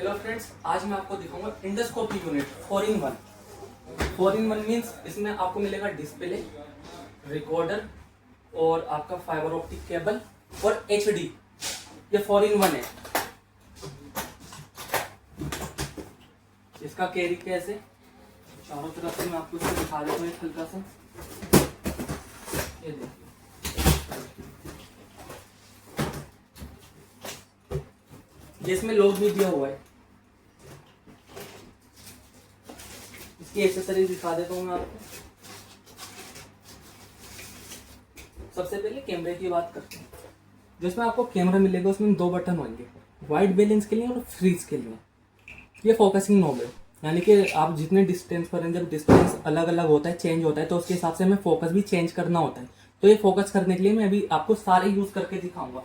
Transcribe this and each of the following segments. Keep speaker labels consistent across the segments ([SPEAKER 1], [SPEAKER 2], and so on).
[SPEAKER 1] Hello friends, आज मैं आपको दिखाऊंगा endoscopy unit 4-in-1। 4-in-1 means इसमें आपको मिलेगा डिस्प्ले, रिकॉर्डर और आपका फाइबर ऑप्टिक केबल और एचडी। ये 4-in-1 है। इसका कैरी कैसे चारों तरफ से मैं आपको इसको दिखा देता हूँ एक हल्का सा। ये देखिए, ये इसमें लॉक भी दिया हुआ है। इसकी एक्सेसरीज दिखा देता हूँ मैं आपको। सबसे पहले कैमरे की बात करते हैं। जिसमें आपको कैमरा मिलेगा उसमें 2 बटन होंगे, वाइट बैलेंस के लिए और फ्रीज के लिए। ये फोकसिंग नॉब है, यानी कि आप जितने डिस्टेंस पर हैं, जब डिस्टेंस अलग अलग होता है, चेंज होता है, तो उसके हिसाब से हमें फोकस भी चेंज करना होता है। तो ये फोकस करने के लिए मैं अभी आपको सारे यूज करके दिखाऊंगा।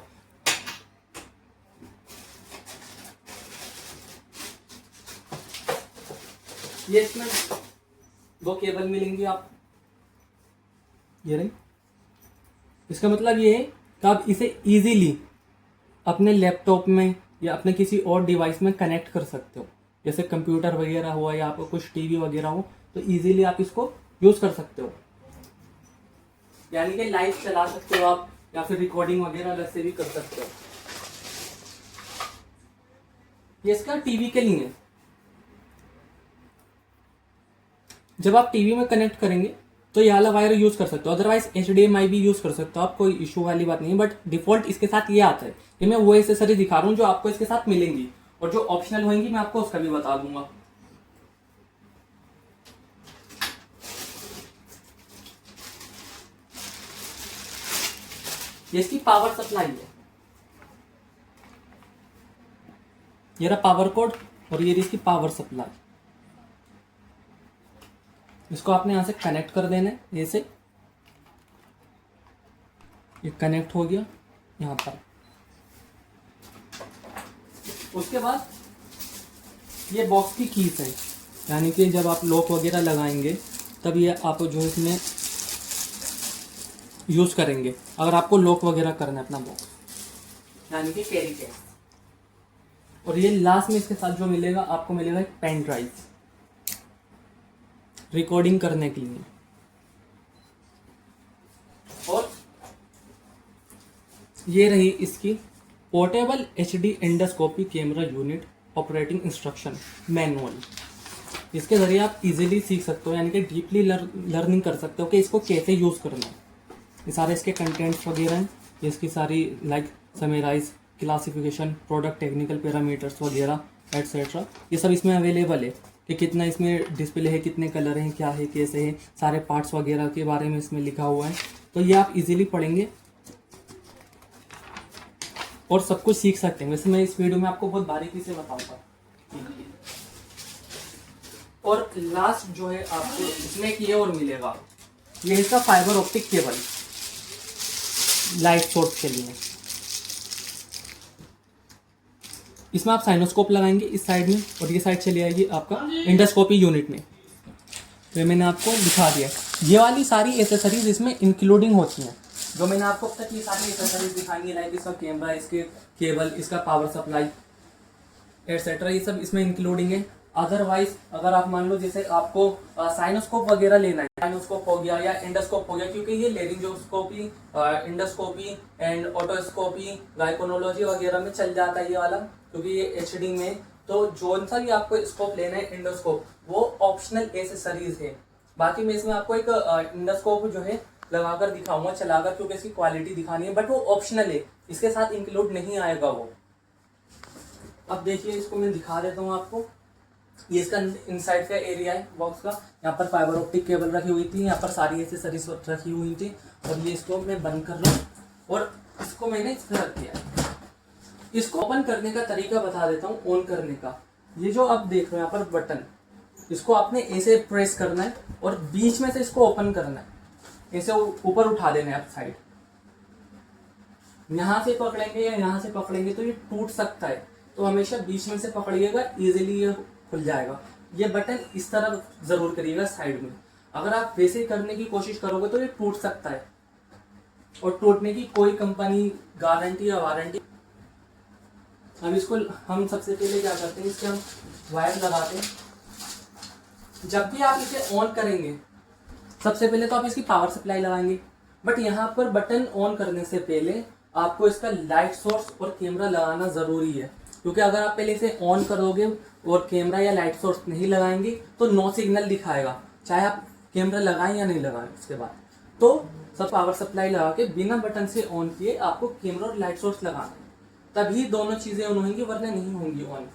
[SPEAKER 1] ये इसमें 2 केबल मिलेंगी आप, ये रही। इसका मतलब ये है कि आप इसे इजीली अपने लैपटॉप में या अपने किसी और डिवाइस में कनेक्ट कर सकते हो, जैसे कंप्यूटर वगैरह हुआ या आपको कुछ टीवी वगैरह हो, तो इजीली आप इसको यूज कर सकते हो। यानी कि लाइव चला सकते हो आप, या फिर रिकॉर्डिंग वगैरह अलग से भी कर सकते हो। ये इसका टीवी के लिए है। जब आप टीवी में कनेक्ट करेंगे तो ये वाला वायर यूज कर सकते हो, अदरवाइज HDMI भी यूज कर सकते हो आप, कोई इशू वाली बात नहीं है। बट डिफॉल्ट इसके साथ ये आता है। ये मैं वो एक्सेसरी दिखा रहा हूँ जो आपको इसके साथ मिलेंगी, और जो ऑप्शनल होंगी मैं आपको उसका भी बता दूंगा। ये इसकी पावर सप्लाई है, ये रहा पावर कोड, और ये इसकी पावर सप्लाई। इसको आपने यहां से कनेक्ट कर देना है। ये से ये कनेक्ट हो गया यहां पर। उसके बाद ये बॉक्स की कीज है, यानी कि जब आप लॉक वगैरह लगाएंगे तब ये आप जो है इसमें यूज करेंगे, अगर आपको लॉक वगैरह करना है अपना बॉक्स, यानी कि कैरी केस। और ये लास्ट में इसके साथ जो मिलेगा, आपको मिलेगा एक पेन ड्राइव रिकॉर्डिंग करने के लिए। और ये रही इसकी portable HD endoscopy camera unit operating instruction manual. इसके जरिए आप इजीली सीख सकते हो, यानी कि डीपली लर्निंग कर सकते हो कि इसको कैसे यूज करना है। ये सारे इसके कंटेंट्स वगैरह हैं, ये इसकी सारी like summarise, classification, product technical parameters वगैरह एटसेट्रा, ये सब इसमें अवेलेबल है कि कितना इसमें डिस्प्ले है, कितने कलर हैं, क्या है, कैसे है, सारे पार्ट्स वगैरह के बारे में इसमें लिखा हुआ है। तो ये आप इजीली पढ़ेंगे और सब कुछ सीख सकते हैं। वैसे मैं इस वीडियो में आपको बहुत बारीकी से बताऊंगा। और लास्ट जो है आपको इसमें एक ये और मिलेगा, ये इसका fibre optic cable light source के लिए। इसमें आप साइनोस्कोप लगाएंगे इस साइड में, और ये साइड चली आएगी आपका इंडोस्कोपी यूनिट में। तो मैंने आपको दिखा दिया। ये वाली सारी एसेसरीज इसमें इंक्लूडिंग होती हैं, जो मैंने आपको अब तक ये सारी एसेसरीज दिखाई है, लाइक इसका कैमरा, इसके केबल, इसका पावर सप्लाई एटसेट्रा, ये सब इसमें इंक्लूडिंग है। अदरवाइज अगर आप मान लो जैसे आपको साइनोस्कोप वगैरह लेना है, साइनोस्कोप हो गया या एंडोस्कोप हो गया, क्योंकि ये लेरिंजोस्कोपी, इंडोस्कोपी एंड ऑटोस्कोपी, गायकोनोलॉजी वगैरह में चल जाता है ये वाला, क्योंकि ये HD में। तो जो सा भी आपको स्कोप लेना है एंडोस्कोप, वो ऑप्शनल एसेसरीज है। बाकी मैं इसमें आपको एक इंडोस्कोप जो है लगाकर दिखाऊंगा, चलाकर, क्योंकि इसकी क्वालिटी दिखानी है, बट वो ऑप्शनल है, इसके साथ इंक्लूड नहीं आएगा वो। अब देखिए, इसको मैं दिखा देता हूँ आपको। ये इसका इनसाइड का एरिया है बॉक्स का। यहाँ पर फाइबर ऑप्टिक केबल रखी हुई थी, यहाँ पर सारी एसेसरीज रखी हुई थी, और ये इसको मैं बंद कर रहा हूँ और इसको मैंने इस पर रख दिया। इसको ओपन करने का तरीका बता देता हूँ, ऑन करने का। ये जो आप देख रहे हो यहाँ पर बटन, इसको आपने ऐसे प्रेस करना है और बीच में से इसको ओपन करना है, ऐसे ऊपर उठा देना है आप साइड। यहाँ से पकड़ेंगे या यहाँ से पकड़ेंगे तो ये टूट सकता है, तो हमेशा बीच में से पकड़िएगा, इजीली ये खुल जाएगा। ये बटन इस तरफ जरूर करिएगा साइड में। अगर आप वैसे करने की कोशिश करोगे तो ये टूट सकता है, और टूटने की कोई कंपनी गारंटी या वारंटी अब इसको हम सबसे पहले क्या करते हैं, इसके हम वायर लगाते हैं। जब भी आप इसे ऑन करेंगे सबसे पहले तो आप इसकी पावर सप्लाई लगाएंगे, बट यहाँ पर बटन ऑन करने से पहले आपको इसका लाइट सोर्स और कैमरा लगाना ज़रूरी है, क्योंकि अगर आप पहले इसे ऑन करोगे और कैमरा या लाइट सोर्स नहीं लगाएंगे तो नो सिग्नल दिखाएगा, चाहे आप कैमरा लगाएं या नहीं लगाएं। इसके बाद तो सब पावर सप्लाई लगा के बिना बटन से ऑन किए आपको कैमरा और लाइट सोर्स लगाना है, तभी दोनों चीज़ें ऑन होंगी, वरना नहीं होंगी ऑन।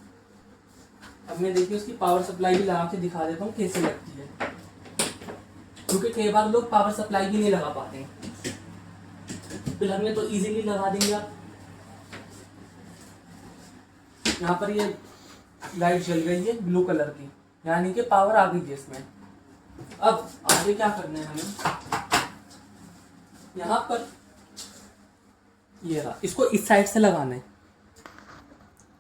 [SPEAKER 1] अब मैं देखिए उसकी पावर सप्लाई भी लगा के दिखा देता हूँ कैसे लगती है, क्योंकि कई बार लोग पावर सप्लाई भी नहीं लगा पाते हैं। फिलहाल में तो इजीली लगा देंगे आप। यहाँ पर ये लाइट जल गई है ब्लू कलर की, यानी कि पावर आ गई है इसमें। अब आगे क्या करना है हमें, यहाँ पर ये रहा, इसको इस साइड से लगाना है।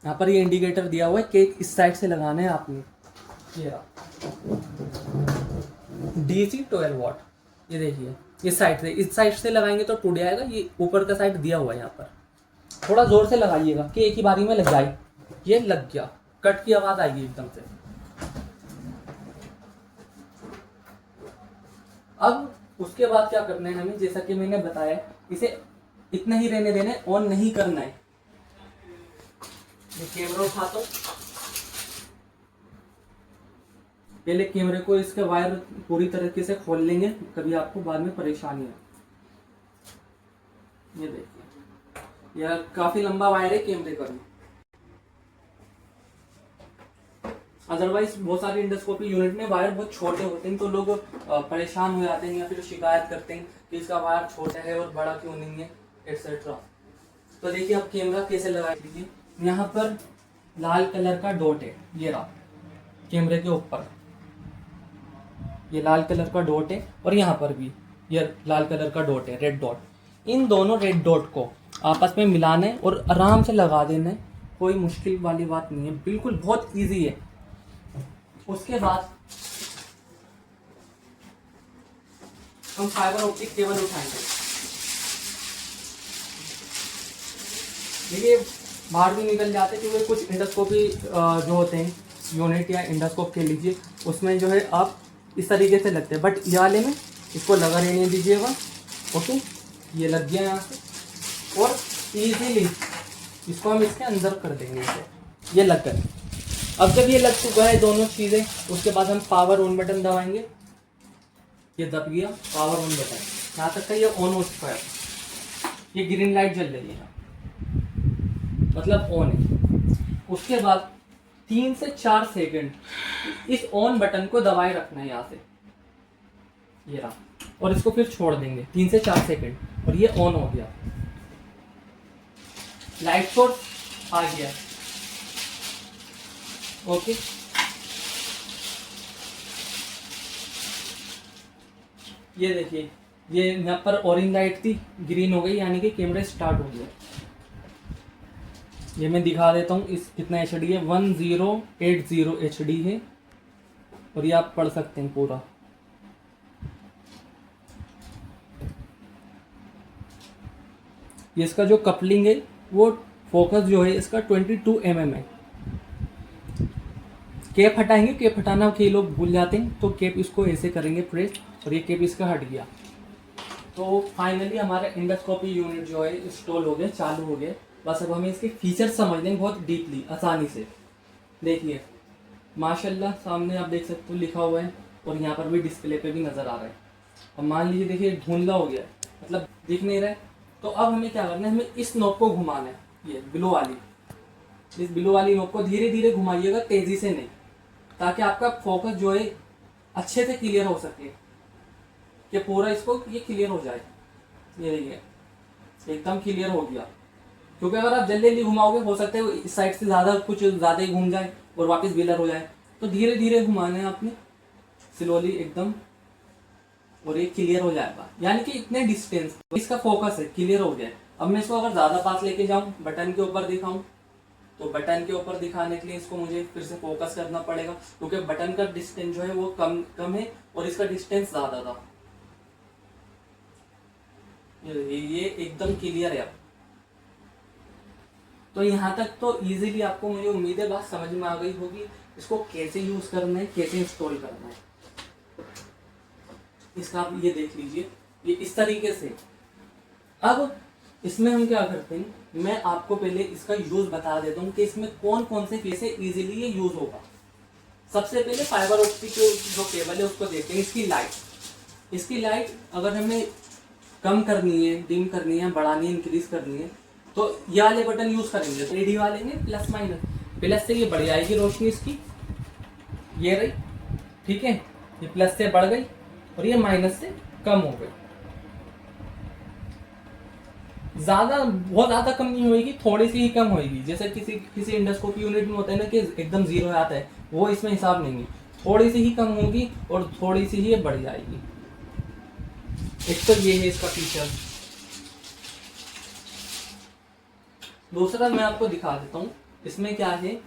[SPEAKER 1] यहाँ पर ये इंडिकेटर दिया हुआ है कि इस साइड से लगाना है आपने। ये रहा DC 12 वॉट, ये देखिए इस साइड से, इस साइड से लगाएंगे तो टूट जाएगा। ये ऊपर का साइड दिया हुआ है, यहाँ पर थोड़ा जोर से लगाइएगा कि एक ही बारी में लग जाए। ये लग गया, कट की आवाज आएगी एकदम से। अब उसके बाद क्या करना है हमें, जैसा कि मैंने बताया, इसे इतना ही रहने देना है, ऑन नहीं करना है। कैमरा उठाता हूं, पहले कैमरे को इसके वायर पूरी तरीके से खोल लेंगे, कभी आपको बाद में परेशानी है। ये देखिए यह काफी लंबा वायर है कैमरे का भी। अदरवाइज बहुत सारी इंडोस्कोपी यूनिट में वायर बहुत छोटे होते हैं, तो लोग परेशान हो जाते हैं या फिर शिकायत करते हैं कि इसका वायर छोटा है और बड़ा क्यों नहीं है, एटसेट्रा। तो देखिए अब कैमरा कैसे लगा लीजिए। यहाँ पर लाल कलर का डॉट है, ये रहा कैमरे के ऊपर, ये लाल कलर का डॉट है, और यहाँ पर भी ये लाल कलर का डॉट है, रेड डॉट। इन दोनों रेड डॉट को आपस में मिलाना है और आराम से लगा देना है, कोई मुश्किल वाली बात नहीं है, बिल्कुल बहुत इजी है। उसके बाद हम फाइबर ऑप्टिक केबल उठाएंगे। देखिए बाहर भी निकल जाते हैं, क्योंकि कुछ इंडोस्कोपी जो होते हैं यूनिट या इंडोस्कोप के लीजिए, उसमें जो है आप इस तरीके से लगते हैं, बट ये वाले में इसको लगा रहने दीजिएगा। ओके, ये लग गया यहाँ से, और इजीली इसको हम इसके अंदर कर देंगे इसे। ये लग गए। अब जब ये लग चुका है दोनों चीज़ें, उसके बाद हम पावर ऑन बटन दबाएंगे। ये दब गया पावर ऑन बटन, यहाँ तक का ये ऑन हो चुका है। ये ग्रीन लाइट जल रही है, मतलब ऑन है। उसके बाद 3 से 4 सेकंड इस ऑन बटन को दबाए रखना है यहाँ से, ये रहा, और इसको फिर छोड़ देंगे 3 से 4 सेकंड, और ये ऑन हो गया। लाइट सोर्स आ गया। ओके, ये देखिए ये यहाँ पर ऑरेंज लाइट थी, ग्रीन हो गई, यानी कि कैमरा स्टार्ट हो गया। ये मैं दिखा देता हूँ इस कितना HD है, 1080 HD है, और ये आप पढ़ सकते हैं पूरा। ये इसका जो कपलिंग है, वो फोकस जो है इसका 22 mm है। केप हटाएंगे, केप हटाना कई लोग भूल जाते हैं, तो केप इसको ऐसे करेंगे प्रेस, और ये केप इसका हट गया। तो फाइनली हमारा इंडोस्कोपी यूनिट जो है इंस्टॉल हो गया, चालू हो गया। बस अब हमें इसके फीचर्स समझने बहुत डीपली, आसानी से। देखिए माशाल्लाह सामने आप देख सकते हो लिखा हुआ है, और यहाँ पर भी डिस्प्ले पे भी नज़र आ रहा है। अब मान लीजिए देखिए धुंधला हो गया है, मतलब दिख नहीं रहा है, तो अब हमें क्या करना है, हमें इस नॉब को घुमाना है, ये ब्लू वाली, इस ब्लू वाली नॉब को धीरे धीरे घुमाइएगा, तेज़ी से नहीं, ताकि आपका फोकस जो है अच्छे से क्लियर हो सके, कि पूरा इसको ये क्लियर हो जाए। ये देखिए एकदम क्लियर हो गया, क्योंकि अगर आप जल्दी जल्दी घुमाओगे हो सकता है इस साइड से ज़्यादा कुछ ज़्यादा ही घूम जाए और वापस ब्लर हो जाए। तो धीरे धीरे घुमाना है आपने, स्लोली एकदम, और ये क्लियर हो जाएगा, यानी कि इतने डिस्टेंस इसका फोकस है, क्लियर हो गया। अब मैं इसको अगर ज़्यादा पास लेके जाऊँ, बटन के ऊपर दिखाऊँ, तो बटन के ऊपर दिखाने के लिए इसको मुझे फिर से फोकस करना पड़ेगा, क्योंकि बटन का डिस्टेंस जो है वो कम है और इसका डिस्टेंस ज़्यादा था। ये एकदम क्लियर है। अब तो यहाँ तक तो इजीली आपको मुझे उम्मीद है बात समझ में आ गई होगी, इसको कैसे यूज करना है, कैसे इंस्टॉल करना है। इसका आप ये देख लीजिए, ये इस तरीके से। अब इसमें हम क्या करते हैं, मैं आपको पहले इसका यूज बता देता हूँ कि इसमें कौन कौन से कैसे इजीली ये यूज होगा। सबसे पहले फाइबर ऑप्टिक जो केबल है उसको देखते हैं। इसकी लाइट अगर हमें कम करनी है, डिम करनी है, बढ़ानी है, इंक्रीज करनी है, तो ये वाले बटन यूज करेंगे। तो एलईडी वाले में प्लस माइनस, प्लस से ये बढ़ जाएगी रोशनी इसकी, ये रही, ठीक है, ये प्लस से बढ़ गई और ये माइनस से कम हो गई। बहुत ज्यादा कम नहीं होगी, थोड़ी सी ही कम होगी। जैसे किसी इंडोस्कोपी यूनिट में होता है ना कि एकदम जीरो आता है, वो इसमें हिसाब नहीं है, थोड़ी सी ही कम होगी और थोड़ी सी ही बढ़ जाएगी। एक तो ये है इसका फीचर। दूसरा मैं आपको दिखा देता हूँ इसमें क्या है।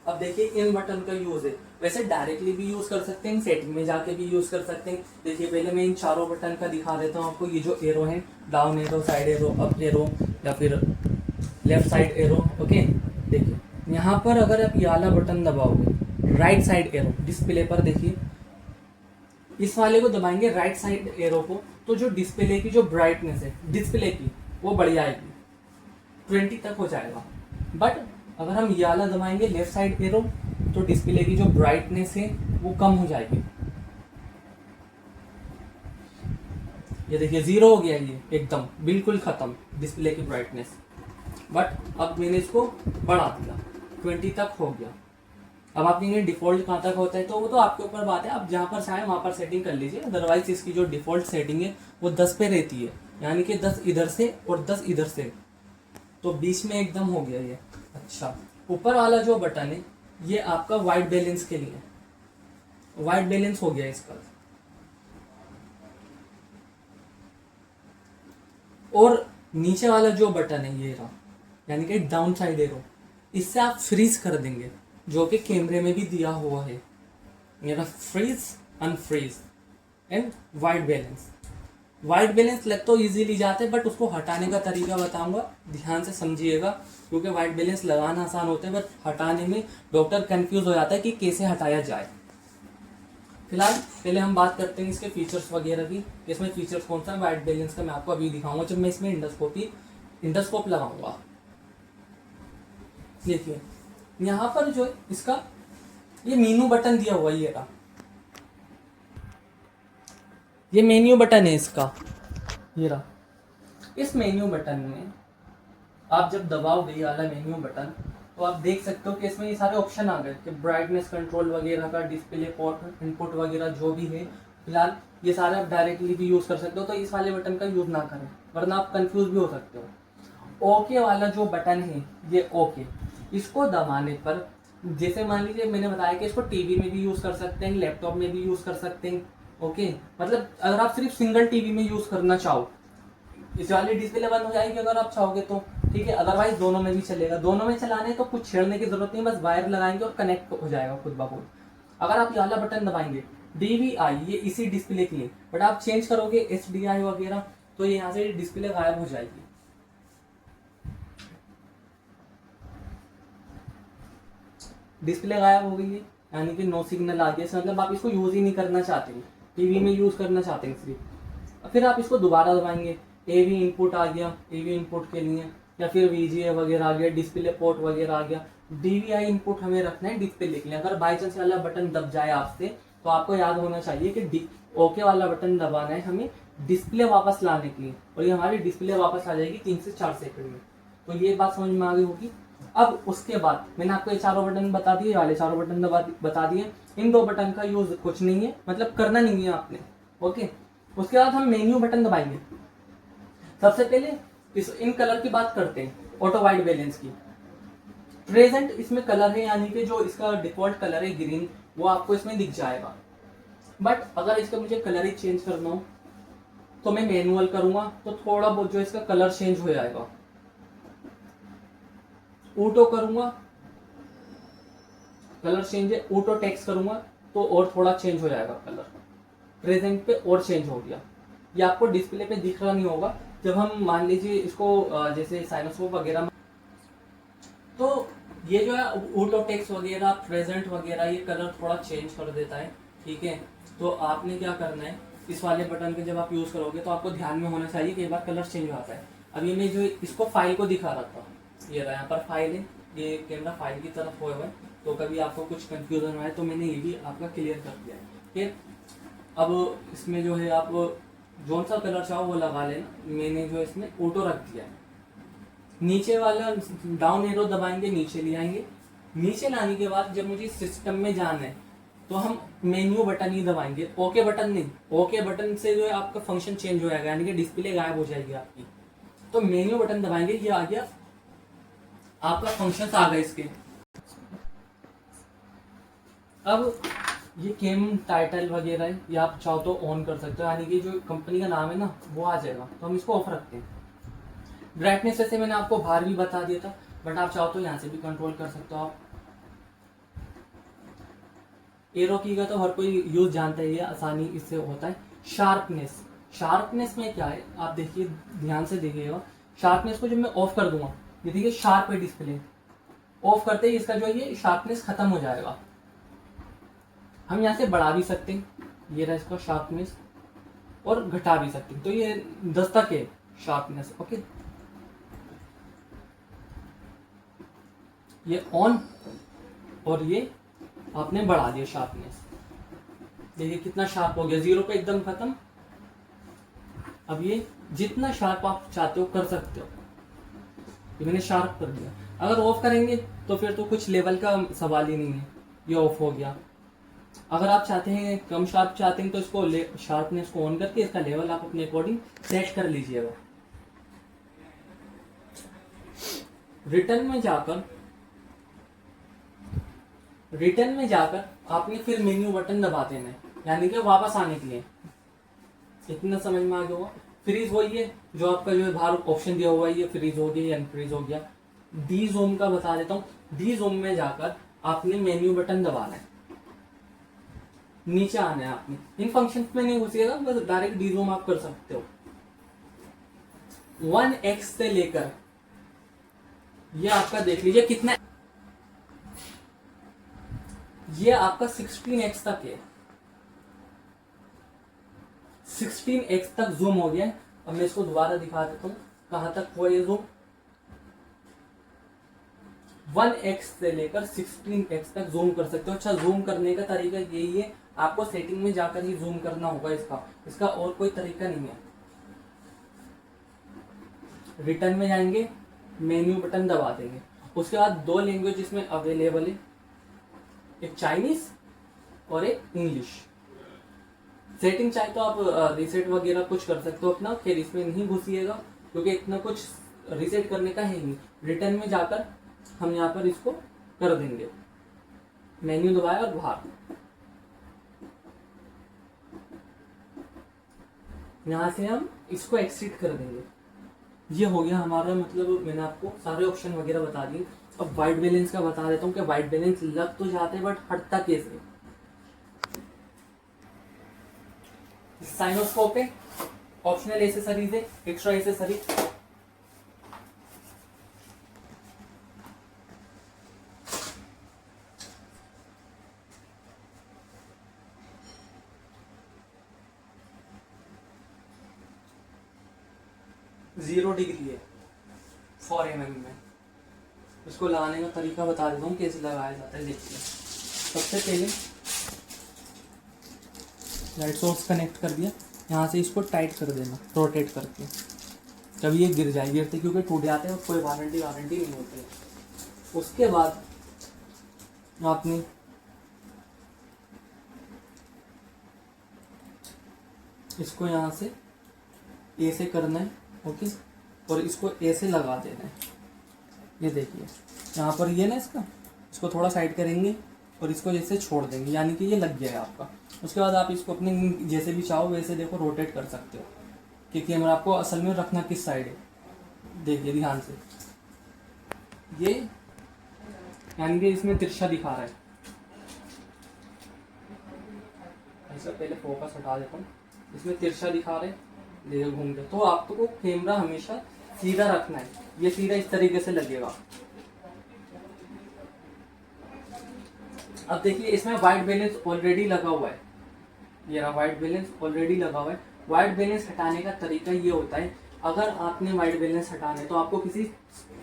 [SPEAKER 1] अब देखिए इन बटन का यूज है, वैसे डायरेक्टली भी यूज कर सकते हैं, सेटिंग में जाके भी यूज कर सकते हैं। देखिए पहले मैं इन चारों बटन का दिखा देता हूँ आपको। ये जो एरो है, down arrow, side arrow, up arrow या फिर लेफ्ट साइड एरो, ओके। देखिए यहाँ पर अगर आप ये वाला बटन दबाओगे, राइट साइड एरो डिस्प्ले पर, देखिए इस वाले को दबाएंगे राइट साइड एरो को, तो जो डिस्प्ले की जो ब्राइटनेस है डिस्प्ले की वो बढ़ जाएगी, 20 तक हो जाएगा। बट अगर हम ये वाला दबाएंगे लेफ्ट साइड एरो, तो डिस्प्ले की जो ब्राइटनेस है वो कम हो जाएगी। ये देखिए 0 हो गया, ये एकदम बिल्कुल खत्म डिस्प्ले की ब्राइटनेस। बट अब मैंने इसको बढ़ा दिया, 20 तक हो गया। अब आप कहेंगे डिफॉल्ट कहाँ तक होता है, तो वो तो आपके ऊपर बात है, आप जहाँ पर चाहें वहाँ पर सेटिंग कर लीजिए। अदरवाइज इसकी जो डिफॉल्ट सेटिंग है वो 10 पे रहती है, यानी कि 10 इधर से और 10 इधर से, तो बीच में एकदम हो गया ये। अच्छा, ऊपर वाला जो बटन है ये आपका वाइट बैलेंस के लिए, वाइट बैलेंस हो गया इसका। और नीचे वाला जो बटन है ये रहा, यानी कि डाउन साइड एरो, इससे आप फ्रीज कर देंगे, जो कि कैमरे में भी दिया हुआ है। मेरा freeze, unfreeze and white balance. White balance लग तो इजीली जाते हैं, बट उसको हटाने का तरीका बताऊंगा, ध्यान से समझिएगा, क्योंकि वाइट बैलेंस लगाना आसान होता है बट हटाने में डॉक्टर कंफ्यूज हो जाता है कि कैसे हटाया जाए। फिलहाल पहले हम बात करते हैं इसके फीचर्स वगैरह की। इसमें फीचर्स कौन सा है वाइट बैलेंस का मैं आपको अभी दिखाऊंगा जब मैं इसमें इंडोस्कोप लगाऊंगा। देखिए यहाँ पर जो इसका ये मेन्यू बटन दिया हुआ, ये रहा, ये मेन्यू बटन है इसका, ये रहा। इस मेन्यू बटन में आप जब दबाओगे ये वाला मेन्यू बटन, तो आप देख सकते हो कि इसमें ये सारे ऑप्शन आ गए कि ब्राइटनेस कंट्रोल वगैरह का, डिस्प्ले पोर्ट, इनपुट वगैरह जो भी है। फिलहाल ये सारे आप डायरेक्टली भी यूज कर सकते हो, तो इस वाले बटन का यूज ना करें वरना आप कंफ्यूज भी हो सकते हो। ओके वाला जो बटन है ये ओके, इसको दबाने पर, जैसे मान लीजिए मैंने बताया कि इसको टीवी में भी यूज कर सकते हैं, लैपटॉप में भी यूज कर सकते हैं, ओके। मतलब अगर आप सिर्फ सिंगल टीवी में यूज करना चाहो, इस वाली डिस्प्ले बंद हो जाएगी अगर आप चाहोगे तो, ठीक है। अदरवाइज दोनों में भी चलेगा। दोनों में चलाने तो कुछ छेड़ने की जरूरत नहीं, बस वायर लगाएंगे और कनेक्ट हो जाएगा खुद ब खुद। अगर आप ये वाला बटन दबाएंगे DVI, ये इसी डिस्प्ले के लिए, बट आप चेंज करोगे HDI वगैरह, तो ये यहाँ से डिस्प्ले गायब हो जाएगी। डिस्प्ले गायब हो गई है, यानी कि नो सिग्नल आ गया, मतलब आप इसको यूज ही नहीं करना चाहते हैं, टीवी में यूज करना चाहते हैं सिर्फ। फिर आप इसको दोबारा दबाएंगे, AV इनपुट आ गया, AV इनपुट के लिए, या फिर VGA वगैरह आ गया, डिस्प्ले पोर्ट वगैरह आ गया। DVI इनपुट हमें रखना है डिस्प्ले के लिए। अगर बाई चांस वाला बटन दब जाए आपसे, तो आपको याद होना चाहिए कि ओके वाला बटन दबाना है हमें डिस्प्ले वापस लाने के लिए, और ये हमारी डिस्प्ले वापस आ जाएगी 3 से 4 सेकंड में। तो ये बात समझ में आ गई होगी। अब उसके बाद मैंने आपको ये चारों बटन बता दिए, वाले चारों बटन बता दिए। इन 2 बटन का यूज कुछ नहीं है, मतलब करना नहीं है आपने, ओके। उसके बाद हम मेन्यू बटन दबाएंगे। सबसे पहले इन कलर की बात करते हैं, ऑटो वाइट बैलेंस की। प्रेजेंट इसमें कलर है, यानी कि जो इसका डिफॉल्ट कलर है ग्रीन, वो आपको इसमें दिख जाएगा। बट अगर इसका मुझे कलर ही चेंज करना हो तो मैं मैनुअल करूंगा, तो थोड़ा बहुत जो इसका कलर चेंज हो जाएगा। ऑटो करूंगा, कलर चेंज है, ऑटो टेक्स्ट करूंगा तो और थोड़ा चेंज हो जाएगा कलर। प्रेजेंट पे और चेंज हो गया, ये आपको डिस्प्ले पे दिख रहा नहीं होगा, जब हम मान लीजिए इसको जैसे साइनोस्कोप वगैरह, तो ये जो है ऑटोटेक्स वगैरह, प्रेजेंट वगैरह, ये कलर थोड़ा चेंज कर देता है, ठीक है। तो आपने क्या करना है, इस वाले बटन पे जब आप यूज़ करोगे तो आपको ध्यान में होना चाहिए, कई बार कलर चेंज होता है। अब ये मैं जो इसको फाइल को दिखा रहा था, ये रहा यहाँ पर फाइल है, ये कैमरा फाइल की तरफ हुआ है, तो कभी आपको कुछ कंफ्यूजन आए तो मैंने ये भी आपका क्लियर कर दिया है, ठीक है। अब इसमें जो है आप जौन सा कलर चाहो वो लगा लेना, मैंने जो इसमें ऑटो रख दिया है। नीचे वाला डाउन एरो दबाएंगे, नीचे ले आएंगे। नीचे लाने के बाद जब मुझे सिस्टम में जाना है तो हम मेन्यू बटन ही दबाएंगे, ओके बटन नहीं। ओके बटन से जो है आपका फंक्शन चेंज हो जाएगा, यानी कि डिस्प्ले गायब हो जाएगी आपकी। तो मेन्यू बटन दबाएंगे, ये आ गया आपका फंक्शन आ गए इसके। अब ये गेम टाइटल वगैरह है, ये आप चाहो तो ऑन कर सकते हो, यानी कि जो कंपनी का नाम है ना वो आ जाएगा, तो हम इसको ऑफ रखते हैं। ब्राइटनेस जैसे मैंने आपको बाहर भी बता दिया था, बट आप चाहो तो यहाँ से भी कंट्रोल कर सकते हो आप। एरो की का तो हर कोई यूज जानता है, ये आसानी इससे होता है। शार्पनेस, शार्पनेस में क्या है आप देखिए, ध्यान से देखिएगा। शार्पनेस को जब मैं ऑफ कर दूंगा, ये देखिए शार्प है डिस्प्ले, ऑफ करते ही इसका जो है ये शार्पनेस खत्म हो जाएगा। हम यहाँ से बढ़ा भी सकते हैं, ये रहा इसका शार्पनेस, और घटा भी सकते हैं। तो ये 10 तक है शार्पनेस, ओके। ये ऑन, और ये आपने बढ़ा दिया शार्पनेस, देखिए कितना शार्प हो गया, 0 पे एकदम खत्म। अब ये जितना शार्प आप चाहते हो कर सकते हो, ये मैंने शार्प कर दिया। अगर ऑफ करेंगे तो फिर तो कुछ लेवल का सवाल ही नहीं है, ये ऑफ हो गया। अगर आप चाहते हैं कम शार्प चाहते हैं तो इसको शार्पनेस को ऑन करके इसका लेवल आप अपने अकॉर्डिंग सेट कर लीजिएगा। रिटर्न में जाकर आपने फिर मेन्यू बटन दबा देना है, यानी कि वापस आने के लिए। इतना समझ में आ गया होगा। फ्रीज वही है जो आपका जो है बाहर ऑप्शन दिया हुआ है, ये फ्रीज हो गया या अनफ्रीज हो गया। डी ज़ूम का बता देता हूँ, डी ज़ूम में जाकर आपने मेन्यू बटन दबाना है, नीचे आना है आपने। इन फंक्शन में नहीं घुसिएगा, बस डायरेक्ट डी ज़ूम आप कर सकते हो। 1x से लेकर ये आपका देख लीजिए कितना, ये आपका 16x तक है, 16x तक जूम हो गया है। अब मैं इसको दोबारा दिखा देता हूँ कहां तक हुआ ये जूम। 1x से लेकर 16x तक जूम कर सकते हो। अच्छा, जूम करने का तरीका यही है, आपको सेटिंग में जाकर ही जूम करना होगा, इसका और कोई तरीका नहीं है। रिटर्न में जाएंगे, मेन्यू बटन दबा देंगे, उसके बाद 2 लैंग्वेज इसमें अवेलेबल है, एक चाइनीज और एक इंग्लिश। सेटिंग चाहे तो आप रीसेट वगैरह कुछ कर सकते हो अपना, फिर इसमें नहीं घुसिएगा क्योंकि इतना कुछ रीसेट करने का है नहीं। रिटर्न में जाकर हम यहाँ पर इसको कर देंगे, मेन्यू दबाया और बाहर, यहाँ से हम इसको एक्सिट कर देंगे। ये हो गया हमारा, मतलब मैंने आपको सारे ऑप्शन वगैरह बता दिए। अब वाइट बैलेंस का बता देता हूँ कि वाइट बैलेंस लग तो जाते हैं बट हटता कैसे। साइनोस्कोप है, ऑप्शनल एसेसरीज है, एक्स्ट्रा एसेसरी। जीरो डिग्री है 4 mm में। इसको लगाने का तरीका बता देता हूँ कैसे लगाया जाता है, देखिए। सबसे पहले लाइट सोर्स कनेक्ट कर दिया, यहाँ से इसको टाइट कर देना रोटेट करके, तभी ये गिरते क्योंकि टूट जाते हैं और कोई वारंटी नहीं होती है। उसके बाद आपने इसको यहाँ से ऐसे करना है, ओके, और इसको ऐसे लगा देना है। ये देखिए यहाँ पर ये ना इसको थोड़ा साइड करेंगे और इसको जैसे छोड़ देंगे, यानी कि ये लग गया है आपका। उसके बाद आप इसको अपने जैसे भी चाहो वैसे देखो रोटेट कर सकते हो कि कैमरा आपको असल में रखना किस साइड है। देखिए ध्यान से, ये यानी कि इसमें तिरछा दिखा रहा है। ऐसा पहले फोकस हटा देता हूँ, इसमें तिरछा दिखा रहे, देखिए घूम गया। तो आपको कैमरा हमेशा सीधा रखना है, ये सीधा इस तरीके से लगेगा। अब देखिए इसमें वाइट बैलेंस ऑलरेडी लगा हुआ है, ये रहा वाइट बैलेंस ऑलरेडी लगा हुआ है। वाइट बैलेंस हटाने का तरीका ये होता है, अगर आपने वाइट बैलेंस हटाना है तो आपको किसी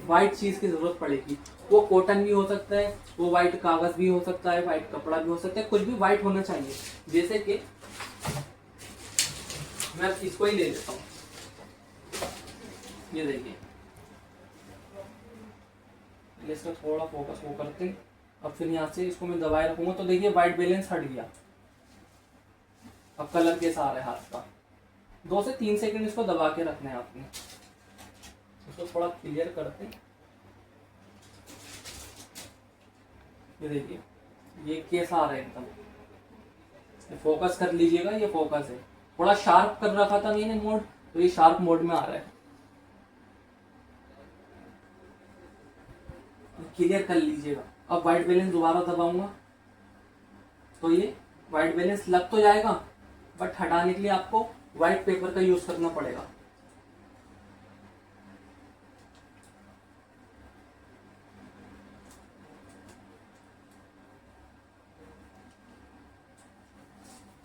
[SPEAKER 1] वाइट चीज की जरूरत पड़ेगी। वो कॉटन भी हो सकता है, वो वाइट कागज भी हो सकता है, वाइट कपड़ा भी हो सकता है, कुछ भी वाइट होना चाहिए। जैसे कि मैं इसको ही ले लेता हूँ, ये देखिए, इसका थोड़ा फोकस वो करते हैं। अब फिर यहाँ से इसको मैं दबाए रखूंगा तो देखिए वाइट बैलेंस हट गया। अब कलर कैसा आ रहा है हाथ का। 2 से 3 सेकंड इसको दबा के रखना है आपने। इसको थोड़ा क्लियर करते हैं, ये देखिए ये कैसा आ रहा है एकदम। फोकस कर लीजिएगा, ये फोकस है। थोड़ा शार्प कर रखा था मैंने मोड, तो ये शार्प मोड में आ रहा है। क्लियर कर लीजिएगा। अब वाइट बैलेंस दोबारा दबाऊंगा तो ये वाइट बैलेंस लग तो जाएगा, बट हटाने के लिए आपको व्हाइट पेपर का यूज करना पड़ेगा।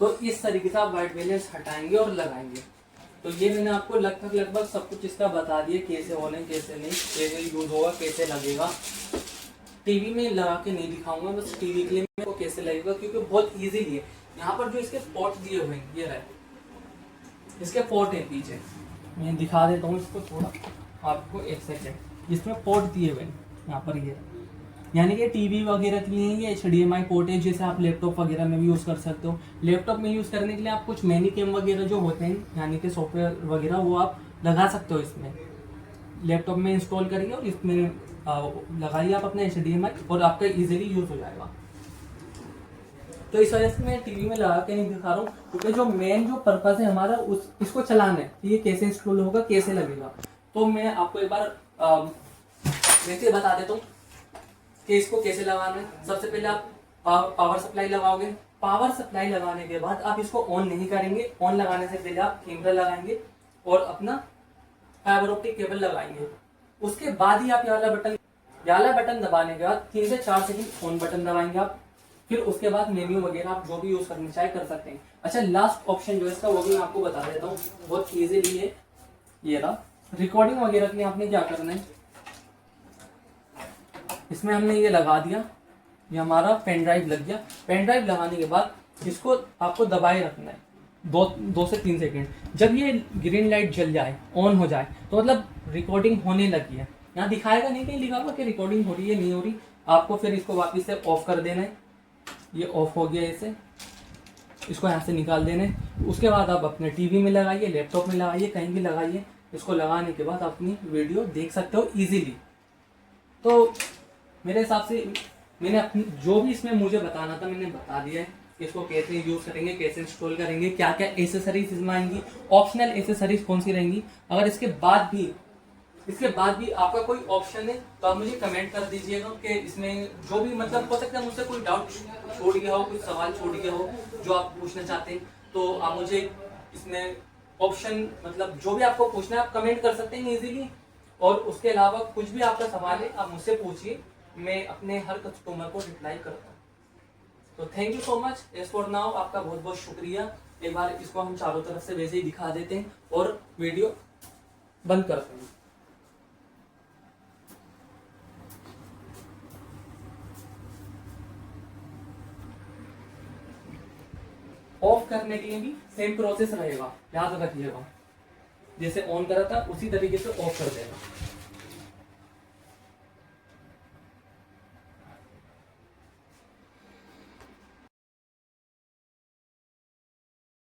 [SPEAKER 1] तो इस तरीके से आप व्हाइट बैलेंस हटाएंगे और लगाएंगे। तो ये मैंने आपको लगभग सब कुछ इसका बता दिया, कैसे होने कैसे नहीं, कैसे यूज होगा, कैसे लगेगा। टीवी में लगा के नहीं दिखाऊंगा, बस टीवी के लिए मेरे को कैसे लगेगा, क्योंकि बहुत इजीली है। यहाँ पर जो इसके पोर्ट दिए हुए हैं, ये रहे इसके पोर्ट है पीछे, मैं दिखा देता हूँ इसको थोड़ा आपको, 1 सेकेंड। इसमें पोर्ट दिए हुए हैं यहाँ पर, ये यानी कि टीवी वगैरह के लिए ये HDMI पोर्ट है, जैसे आप लैपटॉप वगैरह में भी यूज़ कर सकते हो। लैपटॉप में यूज़ करने के लिए आप कुछ मैनीकैम वगैरह जो होते हैं, यानी कि सॉफ्टवेयर वगैरह, वो आप लगा सकते हो इसमें। लैपटॉप में इंस्टॉल करिए और इसमें लगाइए आप अपना HDMI, और आपका इजीली यूज़ हो जाएगा। तो इस वजह से मैं टीवी में लगा के नहीं दिखा रहा हूँ, क्योंकि जो मेन जो पर्पज़ है हमारा इसको चलाना है, ये कैसे इंस्टॉल होगा, कैसे लगेगा। तो मैं आपको एक बार वैसे बता देता हूँ कि इसको कैसे लगाना है। सबसे पहले आप पावर सप्लाई लगाओगे। पावर सप्लाई लगाने के बाद आप इसको ऑन नहीं करेंगे, ऑन लगाने से पहले आप कैमरा लगाएंगे और अपना फाइबर ऑप्टिक केबल लगाएंगे। उसके बाद ही आप ये वाला बटन दबाने के बाद 3 से 4 सेकंड ऑन बटन दबाएंगे आप। फिर उसके बाद मेन्यू वगैरह आप जो भी यूज करना चाहे कर सकते हैं। अच्छा, लास्ट ऑप्शन जो है इसका, वो भी मैं आपको बता देता हूँ, बहुत इजीली है। ये रहा, रिकॉर्डिंग वगैरह के लिए आपने क्या करना है, इसमें हमने ये लगा दिया, ये हमारा पेन ड्राइव लग गया। पेन ड्राइव लगाने के बाद इसको आपको दबाए रखना है 2 से 3 सेकंड। जब ये ग्रीन लाइट जल जाए, ऑन हो जाए, तो मतलब रिकॉर्डिंग होने लगी है। यहाँ दिखाएगा नहीं, कहीं लिखा हुआ कि रिकॉर्डिंग हो रही है नहीं हो रही। आपको फिर इसको वापस से ऑफ कर देना है। ये ऑफ हो गया, ऐसे इसको यहाँ से निकाल देना है। उसके बाद आप अपने टीवी में लगाइए, लैपटॉप में लगाइए, कहीं भी लगाइए। इसको लगाने के बाद अपनी वीडियो देख सकते हो इजीली। तो मेरे हिसाब से मैंने अपनी जो भी इसमें मुझे बताना था मैंने बता दिया है। इसको कैसे यूज करेंगे, कैसे इंस्टॉल करेंगे, क्या क्या एसेसरीज इसमें आएंगी, ऑप्शनल एसेसरीज कौन सी रहेंगी। अगर इसके बाद भी आपका कोई ऑप्शन है तो आप मुझे कमेंट कर दीजिएगा कि इसमें जो भी मतलब हो सकता है मुझसे कोई डाउट छोड़ गया हो, कोई सवाल छोड़ गया हो जो आप पूछना चाहते हैं, तो आप मुझे इसमें ऑप्शन मतलब जो भी आपको पूछना है आप कमेंट कर सकते हैं इजीली। और उसके अलावा कुछ भी आपका सवाल है आप मुझसे पूछिए, मैं अपने हर कस्टमर को रिप्लाई करता हूँ। तो thank you so much. As for now आपका बहुत बहुत शुक्रिया। एक बार इसको हम चारों तरफ से वैसे ही दिखा देते हैं और वीडियो बंद करते हैं। ऑफ करने के लिए भी सेम प्रोसेस रहेगा, याद रखिएगा। जैसे ऑन करा था उसी तरीके से ऑफ कर देगा।